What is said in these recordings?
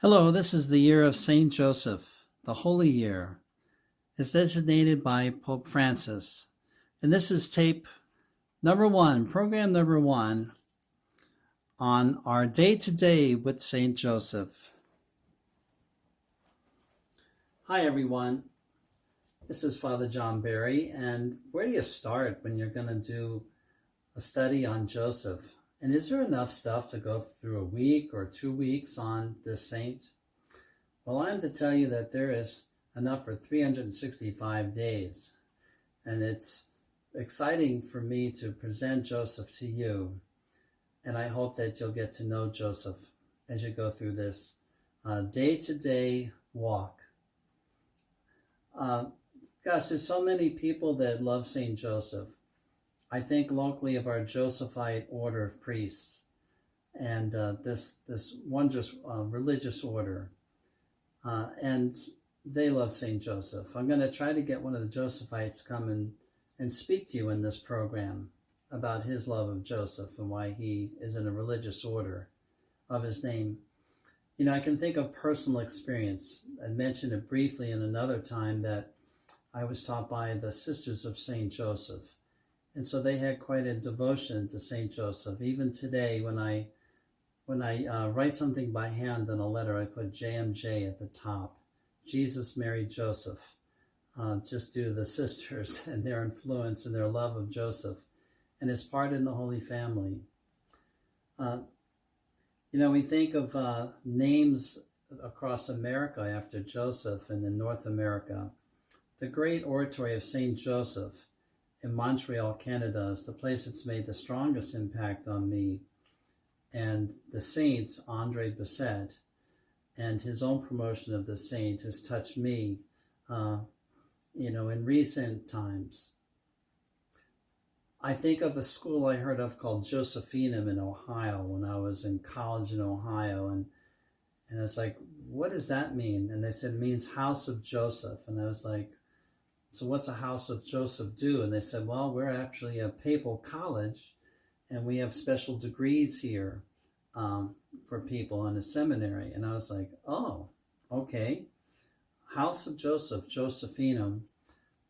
Hello, this is the year of Saint Joseph, the Holy Year. It's designated by Pope Francis. And this is tape number one, program number one on our day to day with Saint Joseph. Hi, everyone. This is Father John Barry. And where do you start when you're going to do a study on Joseph? And is there enough stuff to go through a week or 2 weeks on this saint? Well, I'm to tell you that there is enough for 365 days. And it's exciting for me to present Joseph to you. And I hope that you'll get to know Joseph as you go through this day-to-day walk. Gosh, there's so many people that love St. Joseph. I think locally of our Josephite order of priests and this wondrous religious order. And they love St. Joseph. I'm going to try to get one of the Josephites come and speak to you in this program about his love of Joseph and why he is in a religious order of his name. You know, I can think of personal experience. I mentioned it briefly in another time that I was taught by the Sisters of St. Joseph. And so they had quite a devotion to St. Joseph. Even today, when I write something by hand in a letter, I put JMJ at the top. Jesus, Mary, Joseph. Just due to the sisters and their influence and their love of Joseph and his part in the Holy Family. We think of names across America after Joseph and in North America. The great oratory of St. Joseph in Montreal, Canada is the place that's made the strongest impact on me. And the saint, Andre Bessette, and his own promotion of the saint has touched me, in recent times. I think of a school I heard of called Josephinum in Ohio when I was in college in Ohio. And I was like, what does that mean? And they said, it means House of Joseph. And I was like, so what's a House of Joseph do? And they said, well, we're actually a papal college and we have special degrees here for people in a seminary. And I was like, oh, okay. House of Joseph, Josephinum.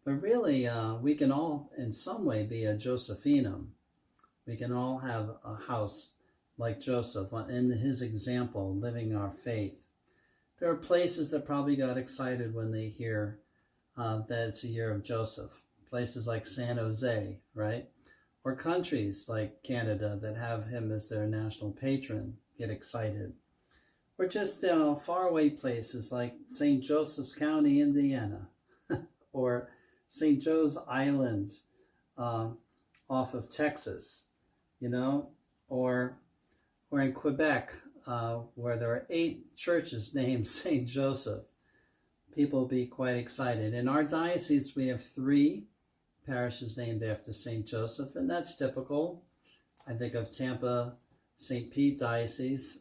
But really, we can all in some way be a Josephinum. We can all have a house like Joseph in his example, living our faith. There are places that probably got excited when they hear that it's a year of Joseph. Places like San Jose, right? Or countries like Canada that have him as their national patron get excited. Or just faraway places like St. Joseph's County, Indiana, or St. Joe's Island off of Texas, or in Quebec, where there are 8 churches named St. Joseph. People will be quite excited. In our diocese, we have 3 parishes named after St. Joseph, and that's typical. I think of Tampa, St. Pete Diocese.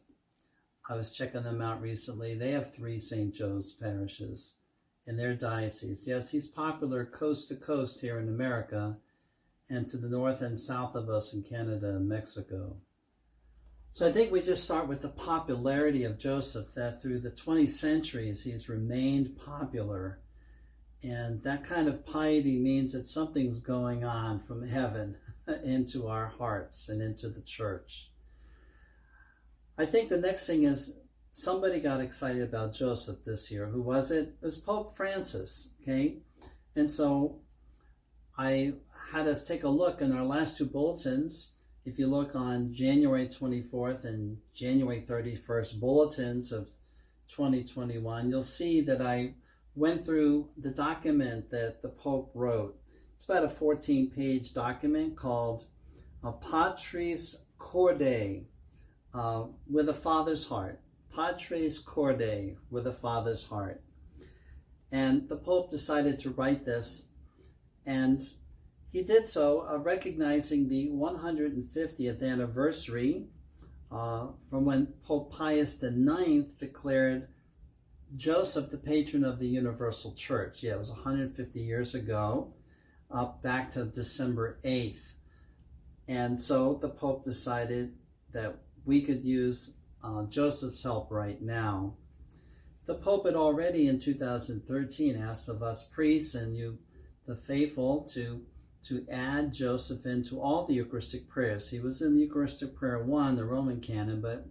I was checking them out recently. They have 3 St. Joe's parishes in their diocese. Yes, he's popular coast to coast here in America and to the north and south of us in Canada and Mexico. So I think we just start with the popularity of Joseph, that through the 20 centuries, he's remained popular. And that kind of piety means that something's going on from heaven into our hearts and into the church. I think the next thing is somebody got excited about Joseph this year. Who was it? It was Pope Francis, okay? And so I had us take a look in our last 2 bulletins. If you look on January 24th and January 31st bulletins of 2021, you'll see that I went through the document that the Pope wrote. It's about a 14-page document called Patris Corde, with a father's heart. Patris Corde, with a father's heart. And the Pope decided to write this, and he did so recognizing the 150th anniversary from when Pope Pius IX declared Joseph the patron of the Universal Church. Yeah, it was 150 years ago, up back to December 8th. And so the Pope decided that we could use Joseph's help right now the Pope had already in 2013 asked of us priests and you, the faithful, to add Joseph into all the Eucharistic prayers. He was in the Eucharistic Prayer 1, the Roman canon, but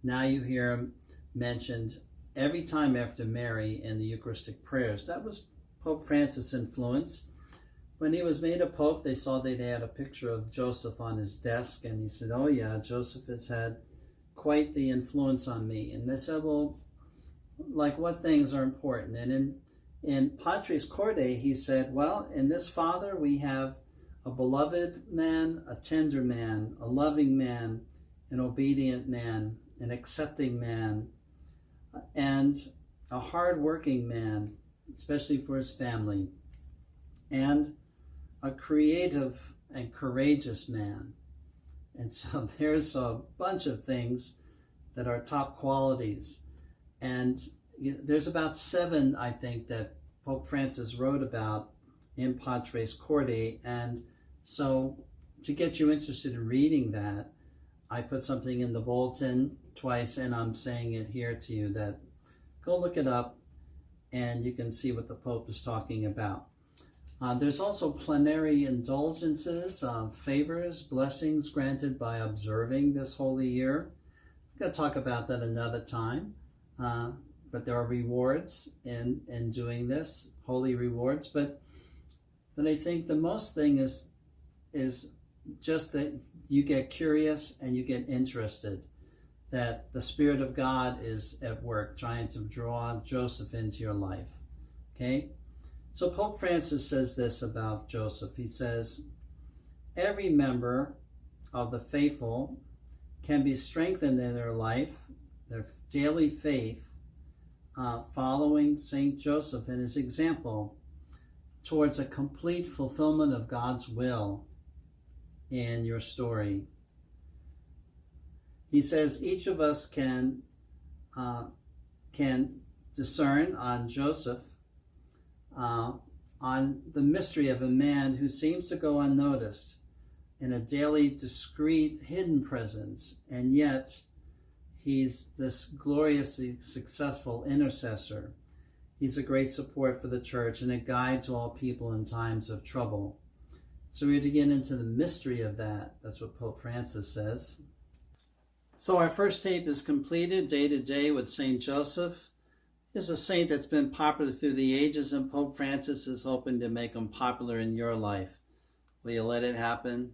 now you hear him mentioned every time after Mary in the Eucharistic prayers. That was Pope Francis' influence. When he was made a pope, they saw they had a picture of Joseph on his desk, and he said, oh yeah, Joseph has had quite the influence on me. And they said, well, like what things are important? And in Patris Corde, he said, well, in this father we have a beloved man, a tender man, a loving man, an obedient man, an accepting man, and a hard-working man, especially for his family, and a creative and courageous man. And so there's a bunch of things that are top qualities. And there's about 7, I think, that Pope Francis wrote about in Patris Corde. And so to get you interested in reading that, I put something in the bulletin twice, and I'm saying it here to you, that go look it up and you can see what the Pope is talking about. There's also plenary indulgences, favors, blessings granted by observing this holy year. I'm going to talk about that another time. But there are rewards in doing this, holy rewards. But I think the most thing is just that you get curious and you get interested, that the Spirit of God is at work trying to draw Joseph into your life. Okay? So Pope Francis says this about Joseph. He says, every member of the faithful can be strengthened in their life, their daily faith, following Saint Joseph and his example towards a complete fulfillment of God's will in your story. He says each of us can discern on Joseph, on the mystery of a man who seems to go unnoticed in a daily, discreet, hidden presence, and yet he's this gloriously successful intercessor. He's a great support for the church and a guide to all people in times of trouble. So we're to get into the mystery of that. That's what Pope Francis says. So our first tape is completed, Day to Day with St. Joseph. He's a saint that's been popular through the ages, and Pope Francis is hoping to make him popular in your life. Will you let it happen?